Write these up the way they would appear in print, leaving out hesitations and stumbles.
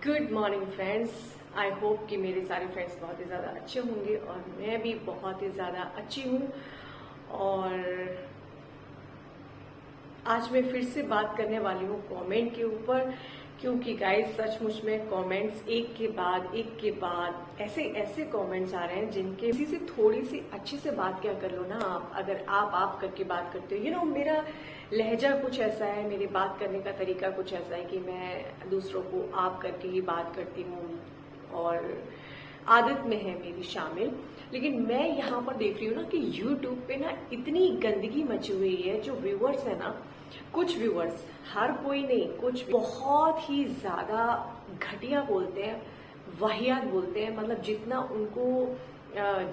Good morning friends. I hope कि मेरे सारे फ्रेंड्स बहुत ही ज़्यादा अच्छे होंगे और मैं भी बहुत ही ज़्यादा अच्छी हूँ। और आज मैं फिर से बात करने वाली हूँ कमेंट के ऊपर, क्योंकि गाइस सचमुच में कमेंट्स एक के बाद ऐसे ऐसे कमेंट्स आ रहे हैं जिनके किसी से थोड़ी सी अच्छी से बात क्या कर लो ना आप, अगर आप करके बात करते हो। मेरा लहजा कुछ ऐसा है, मेरी बात करने का तरीका कुछ ऐसा है कि मैं दूसरों को आप करके ही बात करती हूँ और आदत में है मेरी शामिल। लेकिन मैं यहाँ पर देख रही हूँ ना कि YouTube पे ना इतनी गंदगी मची हुई है। जो व्यूअर्स है ना, कुछ व्यूअर्स, हर कोई नहीं, कुछ बहुत ही ज्यादा घटिया बोलते हैं, वाहियात बोलते हैं। मतलब जितना उनको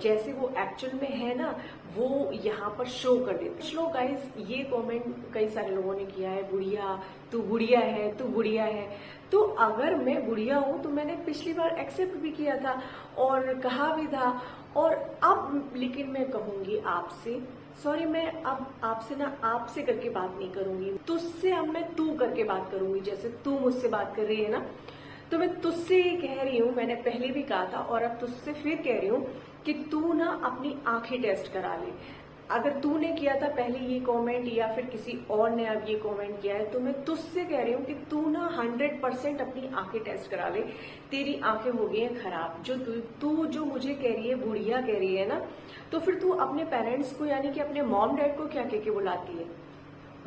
जैसे वो एक्चुअल में है ना, वो यहाँ पर शो कर देते हैं। कुछ लोग गाइस ये कमेंट कई सारे लोगों ने किया है, गुड़िया तू गुड़िया है, तू गुड़िया है। तो अगर मैं गुड़िया हूँ तो मैंने पिछली बार एक्सेप्ट भी किया था और कहा भी था। और अब लेकिन मैं कहूंगी आपसे, सॉरी, मैं अब आपसे ना आपसे करके बात नहीं करूंगी, तुझसे अब मैं तू करके बात करूंगी। जैसे तू मुझसे बात कर रही है ना, तो मैं तुझसे कह रही हूँ, मैंने पहले भी कहा था और अब तुझसे फिर कह रही हूँ कि तू ना अपनी आंखें टेस्ट करा ले। अगर तूने किया था पहले ये कमेंट या फिर किसी और ने अब ये कमेंट किया है, तो मैं तुझसे कह रही हूँ कि तू ना 100% अपनी आंखें टेस्ट करा ले। तेरी आंखें हो गई हैं खराब। जो तू जो मुझे कह रही है, बुढ़िया कह रही है ना, तो फिर तू अपने पेरेंट्स को यानी कि अपने मॉम डैड को क्या कह के बुलाती है?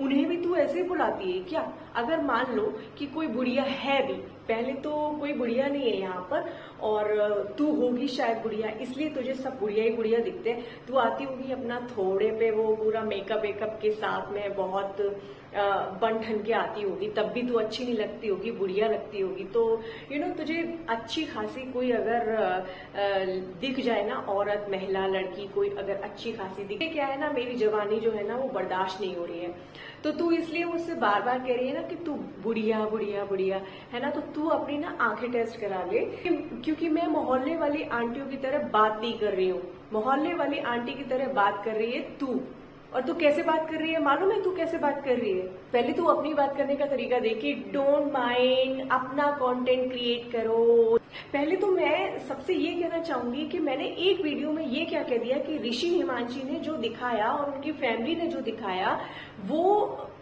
उन्हें भी तू ऐसे ही बुलाती है क्या? अगर मान लो कि कोई बुढ़िया है भी, पहले तो कोई बुढ़िया नहीं है यहाँ पर और तू होगी शायद बुढ़िया, इसलिए तुझे सब बुढ़िया ही बुढ़िया दिखते हैं। तू आती होगी अपना थोड़े पे वो पूरा मेकअप वेकअप के साथ में, बहुत बन ठन के आती होगी, तब भी तू अच्छी नहीं लगती होगी, बुढ़िया लगती होगी। तो तुझे अच्छी खासी कोई अगर दिख जाए ना, औरत, महिला, लड़की कोई अगर अच्छी खासी दिखे, क्या है ना, मेरी जवानी जो है ना वो बर्दाश्त नहीं हो रही है, तो तू इसलिए मुझसे बार बार कह रही है ना कि तू बुढ़िया बुढ़िया बुढ़िया है ना। तो तू अपनी ना आंखें टेस्ट करा ले, क्योंकि मैं मोहल्ले वाली आंटियों की तरह बात नहीं कर रही हूँ। मोहल्ले वाली आंटी की तरह बात कर रही है तू। और तू कैसे बात कर रही है मालूम है? तू कैसे बात कर रही है? पहले तू अपनी बात करने का तरीका देखी। डोंट माइंड, अपना कंटेंट क्रिएट करो। पहले तो मैं सबसे ये कहना चाहूंगी कि मैंने एक वीडियो में ये क्या कह दिया कि ऋषि हिमांशी ने जो दिखाया और उनकी फैमिली ने जो दिखाया, वो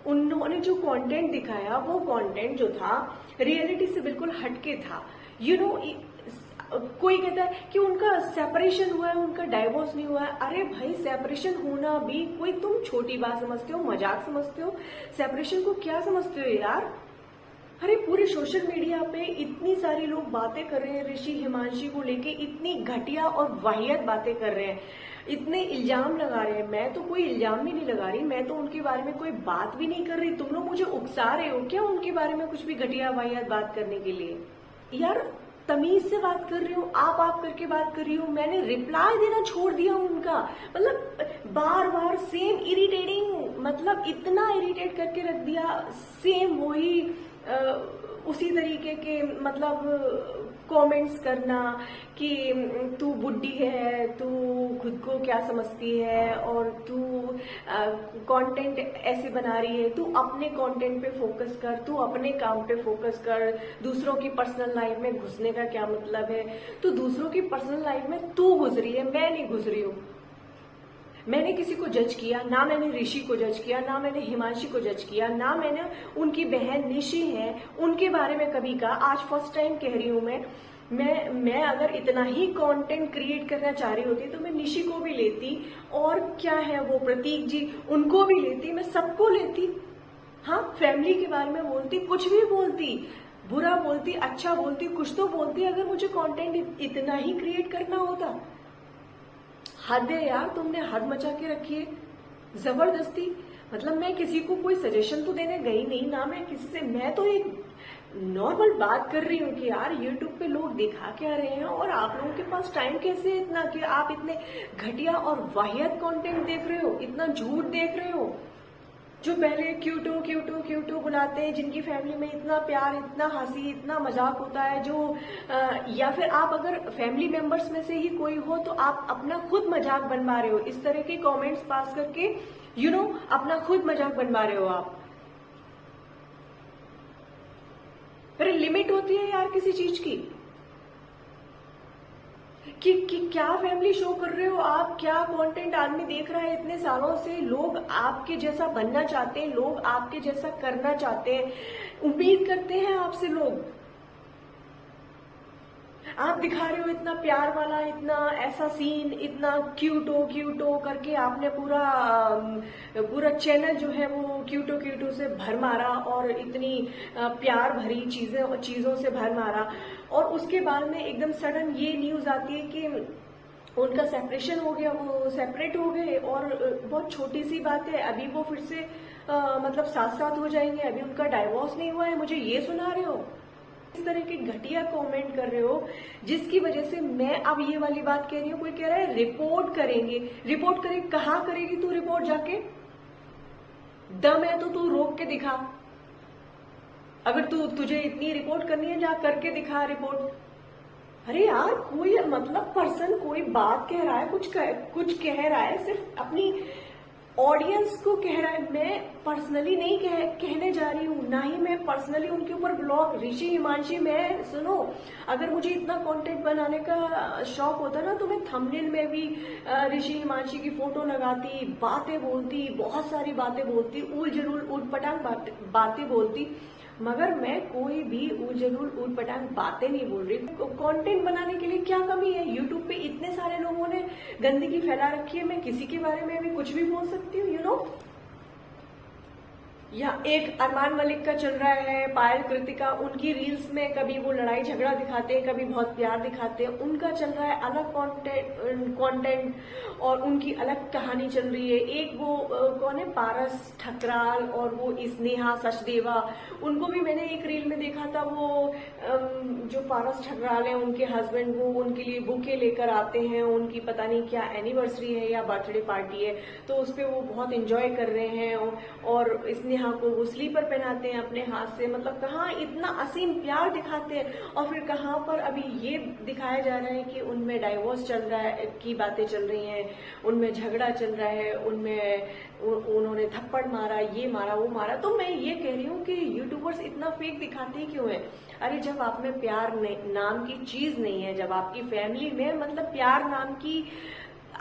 उन्होंने जो कंटेंट दिखाया, वो कंटेंट जो था रियलिटी से बिल्कुल हटके था। कोई कहता है कि उनका सेपरेशन हुआ है, उनका डाइवोर्स नहीं हुआ है। अरे भाई, सेपरेशन होना भी कोई तुम छोटी बात समझते हो, मजाक समझते हो? सेपरेशन को क्या समझते हो यार? अरे पूरे सोशल मीडिया पे इतनी सारी लोग बातें कर रहे हैं ऋषि हिमांशी को लेके, इतनी घटिया और वाहियात बातें कर रहे हैं, इतने इल्जाम लगा रहे हैं। मैं तो कोई इल्जाम भी नहीं लगा रही, मैं तो उनके बारे में कोई बात भी नहीं कर रही। तुम लोग मुझे उकसा रहे हो क्या उनके बारे में कुछ भी घटिया वाहियात बात करने के लिए? यार तमीज से बात कर रही हूँ, आप करके बात कर रही हूँ। मैंने रिप्लाई देना छोड़ दिया उनका, मतलब बार बार सेम इरिटेटिंग, मतलब इतना इरिटेट करके रख दिया, सेम वही उसी तरीके के मतलब कमेंट्स करना कि तू बुड्ढी है, तू खुद को क्या समझती है, और तू कंटेंट ऐसे बना रही है। तू अपने कंटेंट पे फोकस कर, तू अपने काम पे फोकस कर, दूसरों की पर्सनल लाइफ में घुसने का क्या मतलब है? तो दूसरों की पर्सनल लाइफ में तू घुस रही है, मैं नहीं घुस रही हूँ। मैंने किसी को जज किया ना, मैंने ऋषि को जज किया ना, मैंने हिमांशी को जज किया ना, मैंने उनकी बहन निशी है उनके बारे में कभी कहा। आज फर्स्ट टाइम कह रही हूं मैं अगर इतना ही कंटेंट क्रिएट करना चाह रही होती तो मैं निशी को भी लेती, और क्या है वो प्रतीक जी, उनको भी लेती, मैं सबको लेती। हाँ, फैमिली के बारे में बोलती, कुछ भी बोलती, बुरा बोलती, अच्छा बोलती, कुछ तो बोलती, अगर मुझे कंटेंट इतना ही क्रिएट करना होता। हद है यार, तुमने हद मचा के रखी है जबरदस्ती। मतलब मैं किसी को कोई सजेशन तो देने गई नहीं ना, मैं किसी से, मैं तो एक नॉर्मल बात कर रही हूँ कि यार यूट्यूब पे लोग दिखा क्या रहे हैं और आप लोगों के पास टाइम कैसे है इतना कि आप इतने घटिया और वाहियात कंटेंट देख रहे हो, इतना झूठ देख रहे हो। जो पहले क्यूटू क्यूटू क्यूटू बुलाते हैं, जिनकी फैमिली में इतना प्यार, इतना हंसी, इतना मजाक होता है, जो या फिर आप अगर फैमिली मेंबर्स में से ही कोई हो तो आप अपना खुद मजाक बनवा रहे हो, इस तरह के कमेंट्स पास करके अपना खुद मजाक बनवा रहे हो आप। अरे लिमिट होती है यार किसी चीज की कि क्या फैमिली शो कर रहे हो आप, क्या कंटेंट आदमी देख रहा है इतने सालों से। लोग आपके जैसा बनना चाहते हैं, लोग आपके जैसा करना चाहते हैं, उम्मीद करते हैं आपसे लोग। आप दिखा रहे हो इतना प्यार वाला, इतना ऐसा सीन, इतना क्यूटो करके आपने पूरा चैनल जो है वो क्यूटो से भर मारा और इतनी प्यार भरी चीजों से भर मारा। और उसके बाद में एकदम सडन ये न्यूज आती है कि उनका सेपरेशन हो गया, वो सेपरेट हो गए। और बहुत छोटी सी बात है, अभी वो फिर से मतलब साथ हो जाएंगे, अभी उनका डाइवोर्स नहीं हुआ है, मुझे ये सुना रहे हो। इस तरह के घटिया कमेंट कर रहे हो जिसकी वजह से मैं अब ये वाली बात कह रही हूँ। कोई कह रहा है रिपोर्ट करेंगे, रिपोर्ट करेंगे, कहाँ करेगी तू रिपोर्ट जाके? दम है तो तू रोक के दिखा। अगर तुझे इतनी रिपोर्ट करनी है, जा करके दिखा रिपोर्ट। अरे यार कोई मतलब पर्सन कोई बात कह रहा है, कुछ कह रहा है, सिर्फ अपनी ऑडियंस को कह रहा है। मैं पर्सनली नहीं कहने जा रही हूँ, ना ही मैं पर्सनली उनके ऊपर ब्लॉग। ऋषि हिमांशी, मैं सुनो, अगर मुझे इतना कंटेंट बनाने का शौक होता ना तो मैं थंबनेल में भी ऋषि हिमांशी की फोटो लगाती, बातें बोलती, बहुत सारी बातें बोलती, उलझुल ऊटपटांग बातें बोलती। मगर मैं कोई भी उलझुल ऊटपटांग बातें नहीं बोल रही। कंटेंट बनाने के लिए क्या कमी है? यूट्यूब पे इतने सारे लोगों ने गंदगी फैला रखी है, मैं किसी के बारे में भी कुछ भी बोल सकती हूँ, यू नो। या एक अरमान मलिक का चल रहा है, पायल कृतिका, उनकी रील्स में कभी वो लड़ाई झगड़ा दिखाते हैं, कभी बहुत प्यार दिखाते हैं, उनका चल रहा है अलग कंटेंट और उनकी अलग कहानी चल रही है। एक वो कौन है, पारस ठकराल, और वो स्नेहा सचदेवा, उनको भी मैंने एक रील में देखा था। वो जो पारस ठकराल है, उनके हस्बैंड वो उनके लिए बुके लेकर आते हैं, उनकी पता नहीं क्या एनिवर्सरी है या बर्थडे पार्टी है, तो उस पर वो बहुत एंजॉय कर रहे हैं। और स्नेहा को वो स्लीपर पहनाते हैं अपने हाथ से। मतलब कहाँ इतना असीम प्यार दिखाते हैं, और फिर कहाँ पर अभी ये दिखाया जा रहा है कि उनमें डाइवोर्स चल रहा है की बातें चल रही हैं, उनमें झगड़ा चल रहा है, उन्होंने थप्पड़ मारा, ये मारा, वो मारा। तो मैं ये कह रही हूँ कि यूट्यूबर्स इतना फेक दिखाते क्यों है? अरे जब आप में प्यार नाम की चीज नहीं है, जब आपकी फैमिली में मतलब प्यार नाम की,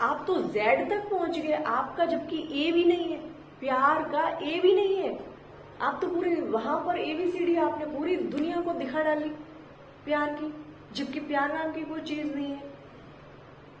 आप तो जेड तक पहुंच गए, आपका जबकि ए भी नहीं है, प्यार का ए भी नहीं है। आप तो पूरे वहां पर ABCD आपने पूरी दुनिया को दिखा डाली प्यार की, जबकि प्यार नाम की कोई चीज नहीं है।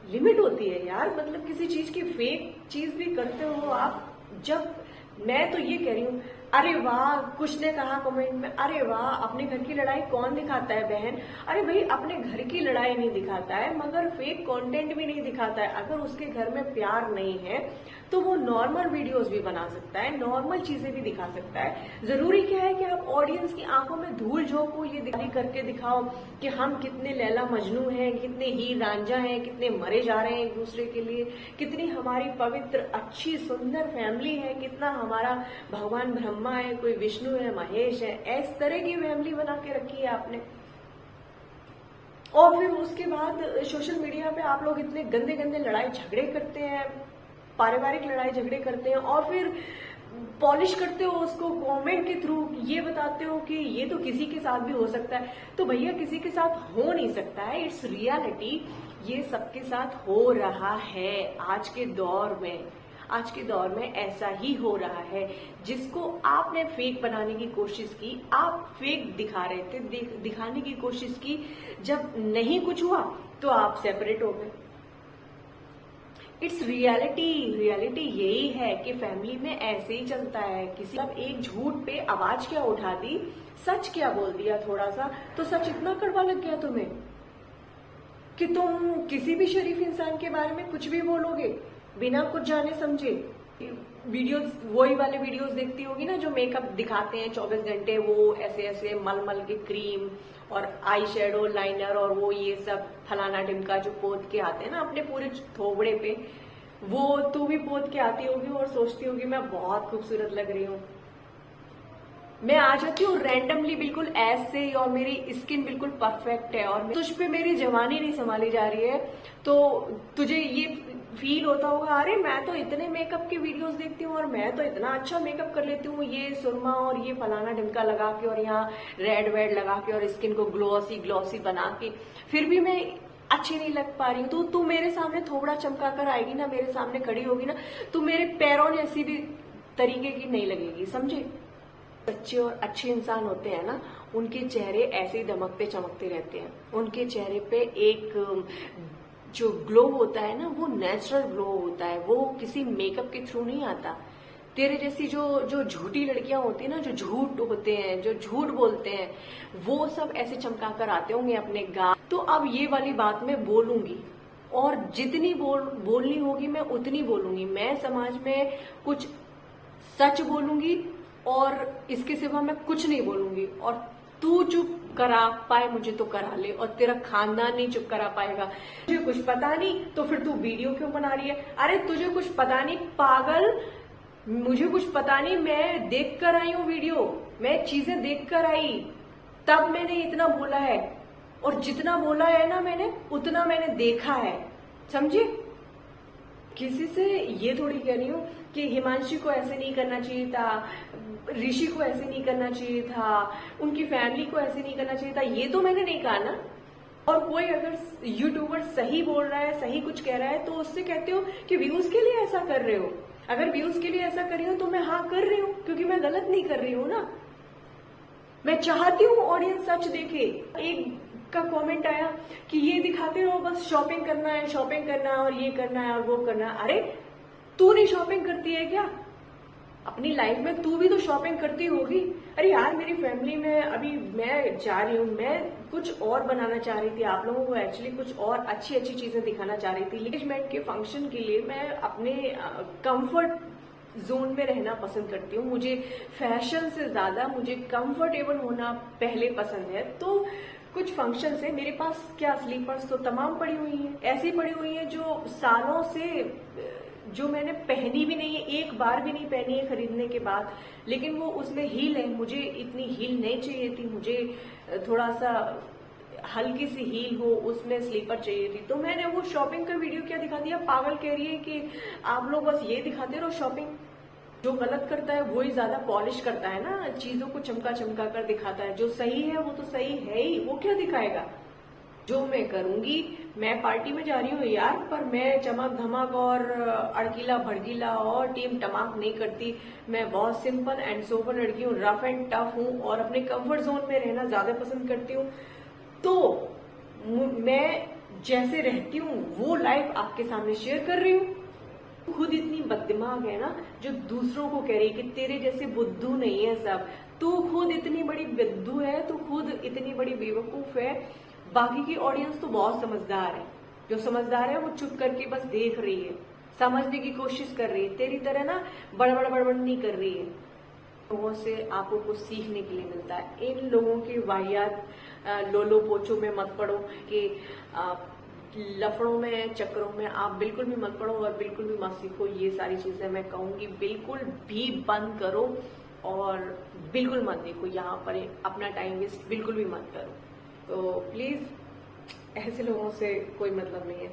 लिमिट होती है यार, मतलब किसी चीज की फेक चीज भी करते हो आप। जब मैं तो ये कह रही हूँ, अरे वाह, कुछ ने कहा कमेंट में, अरे वाह, अपने घर की लड़ाई कौन दिखाता है बहन? अरे भाई, अपने घर की लड़ाई नहीं दिखाता है, मगर फेक कंटेंट भी नहीं दिखाता है। अगर उसके घर में प्यार नहीं है तो वो नॉर्मल वीडियोस भी बना सकता है, नॉर्मल चीजें भी दिखा सकता है। जरूरी क्या है कि आप ऑडियंस की आंखों में धूल झोंको, ये दिखाई करके दिखाओ कि हम कितने लैला मजनू हैं, कितने हीर रांझा हैं, कितने मरे जा रहे हैं एक दूसरे के लिए, कितनी हमारी पवित्र अच्छी सुंदर फैमिली है, कितना हमारा भगवान ब्रह्मा है, कोई विष्णु है, महेश है। इस तरह की फैमिली बना के रखी है आपने। और फिर उसके बाद सोशल मीडिया पे आप लोग इतने गंदे गंदे लड़ाई झगड़े करते हैं, पारिवारिक लड़ाई झगड़े करते हैं, और फिर पॉलिश करते हो उसको कमेंट के थ्रू। ये बताते हो कि ये तो किसी के साथ भी हो सकता है। तो भैया, किसी के साथ हो नहीं सकता है, इट्स रियलिटी। ये सबके साथ हो रहा है आज के दौर में। आज के दौर में ऐसा ही हो रहा है। जिसको आपने फेक बनाने की कोशिश की, आप फेक दिखा रहे थे, दिखाने की कोशिश की, जब नहीं कुछ हुआ तो आप सेपरेट हो गए। इट्स रियलिटी यही है कि फैमिली में ऐसे ही चलता है। किसी अब एक झूठ पे आवाज क्या उठा दी, सच क्या बोल दिया थोड़ा सा, तो सच इतना कड़वा लग गया तुम्हें कि तुम किसी भी शरीफ इंसान के बारे में कुछ भी बोलोगे बिना कुछ जाने समझे। वीडियोस, वही वाले वीडियोस देखती होगी ना जो मेकअप दिखाते हैं 24 घंटे, वो ऐसे ऐसे मल के क्रीम और आई शेडो लाइनर और वो ये सब फलाना ढिमका जो पोत के आते हैं ना अपने पूरे थोबड़े पे, वो तू भी पोत के आती होगी और सोचती होगी मैं बहुत खूबसूरत लग रही हूँ। मैं आ जाती हूँ रैंडमली बिल्कुल ऐसे, और मेरी स्किन बिल्कुल परफेक्ट है और तुझ पे मेरी जवानी नहीं संभाली जा रही है, तो तुझे ये फील होता होगा, अरे मैं तो इतने मेकअप के वीडियोस देखती हूँ और मैं तो इतना अच्छा मेकअप कर लेती हूँ, ये सुरमा और ये फलाना ढिमका लगा के और यहाँ रेड वेड लगा के और स्किन को ग्लोसी ग्लोसी बना के, फिर भी मैं अच्छी नहीं लग पा रही हूँ। तो तू मेरे सामने थोड़ा चमका कर आएगी ना, मेरे सामने खड़ी होगी ना, तू मेरे पैरों जैसी भी तरीके की नहीं लगेगी, समझे। सच्चे और अच्छे इंसान होते हैं ना, उनके चेहरे ऐसे ही दमकते चमकते रहते हैं। उनके चेहरे पे एक जो ग्लो होता है ना, वो नेचुरल ग्लो होता है, वो किसी मेकअप के थ्रू नहीं आता। तेरे जैसी जो जो झूठी लड़कियां होती है ना, जो झूठ होते हैं, जो झूठ बोलते हैं, वो सब ऐसे चमका कर आते होंगे अपने गाँव। तो अब ये वाली बात मैं बोलूंगी, और जितनी बोलनी होगी मैं उतनी बोलूंगी। मैं समाज में कुछ सच बोलूंगी और इसके सिवा मैं कुछ नहीं बोलूंगी। और तू चुप करा पाए मुझे तो करा ले, और तेरा खानदान नहीं चुप करा पाएगा। तुझे कुछ पता नहीं तो फिर तू वीडियो क्यों बना रही है? अरे तुझे कुछ पता नहीं पागल, मुझे कुछ पता नहीं, मैं देख कर आई हूँ वीडियो, मैं चीजें देख कर आई, तब मैंने इतना बोला है। और जितना बोला है ना मैंने, उतना मैंने देखा है, समझे। किसी से ये थोड़ी कह रही हूँ कि हिमांशी को ऐसे नहीं करना चाहिए था, ऋषि को ऐसे नहीं करना चाहिए था, उनकी फैमिली को ऐसे नहीं करना चाहिए था, ये तो मैंने नहीं कहा ना। और कोई अगर यूट्यूबर सही बोल रहा है, सही कुछ कह रहा है, तो उससे कहते हो कि व्यूज के लिए ऐसा कर रहे हो। अगर व्यूज के लिए ऐसा कर रही हूँ तो मैं हाँ कर रही हूँ, क्योंकि मैं गलत नहीं कर रही हूँ ना। मैं चाहती हूँ ऑडियंस सच देखे। एक का कमेंट आया कि ये दिखाते रहो, बस शॉपिंग करना है, शॉपिंग करना है, और ये करना है और वो करना है। अरे तू नहीं शॉपिंग करती है क्या? अपनी लाइफ में तू भी तो शॉपिंग करती होगी। अरे यार, मेरी फैमिली में अभी मैं जा रही हूँ, मैं कुछ और बनाना चाह रही थी, आप लोगों को एक्चुअली कुछ और अच्छी अच्छी चीजें दिखाना चाह रही थी। एंगेजमेंट के फंक्शन के लिए मैं अपने कंफर्ट जोन में रहना पसंद करती हूँ। मुझे फैशन से ज्यादा मुझे कंफर्टेबल होना पहले पसंद है। तो कुछ फंक्शन है मेरे पास, क्या स्लीपर्स तो तमाम पड़ी हुई हैं, ऐसी पड़ी हुई हैं जो सालों से, जो मैंने पहनी भी नहीं है, एक बार भी नहीं पहनी है खरीदने के बाद, लेकिन वो उसमें हील है। मुझे इतनी हील नहीं चाहिए थी, मुझे थोड़ा सा हल्की सी हील हो, उसमें स्लीपर चाहिए थी। तो मैंने वो शॉपिंग का वीडियो क्या दिखा दिया। पागल कह रही है कि आप लोग बस ये दिखाते रहो शॉपिंग। जो गलत करता है वो ही ज्यादा पॉलिश करता है ना, चीजों को चमका चमका कर दिखाता है। जो सही है वो तो सही है ही, वो क्या दिखाएगा। जो मैं करूंगी, मैं पार्टी में जा रही हूँ यार, पर मैं चमक धमक और अड़कीला भड़कीला और टीम टमाक नहीं करती। मैं बहुत सिंपल एंड सोबर लड़की हूँ, रफ एंड टफ हूँ, और अपने कंफर्ट जोन में रहना ज्यादा पसंद करती हूँ। तो मैं जैसे रहती हूँ वो लाइफ आपके सामने शेयर कर रही हूँ। खुद इतनी बददिमाग है ना, जो दूसरों को कह रही है कि तेरे जैसे बुद्धू नहीं है सब। तू खुद इतनी बड़ी बुद्धू है, तू खुद इतनी बड़ी बेवकूफ है। बाकी की ऑडियंस तो बहुत समझदार है। जो समझदार है वो चुप करके बस देख रही है, समझने की कोशिश कर रही है। तेरी तरह ना बड़बड़ बड़बड़ नहीं कर रही है। लोगों से आपको कुछ सीखने के लिए मिलता है। इन लोगों की वाहियात लोलो पोचो में मत पड़ो, कि लफड़ों में चक्करों में आप बिल्कुल भी मत पड़ो और बिल्कुल भी मत सीखो। ये सारी चीजें मैं कहूंगी बिल्कुल भी बंद करो, और बिल्कुल मत देखो यहाँ पर, अपना टाइम वेस्ट बिल्कुल भी मत करो। तो प्लीज ऐसे लोगों से कोई मतलब नहीं है।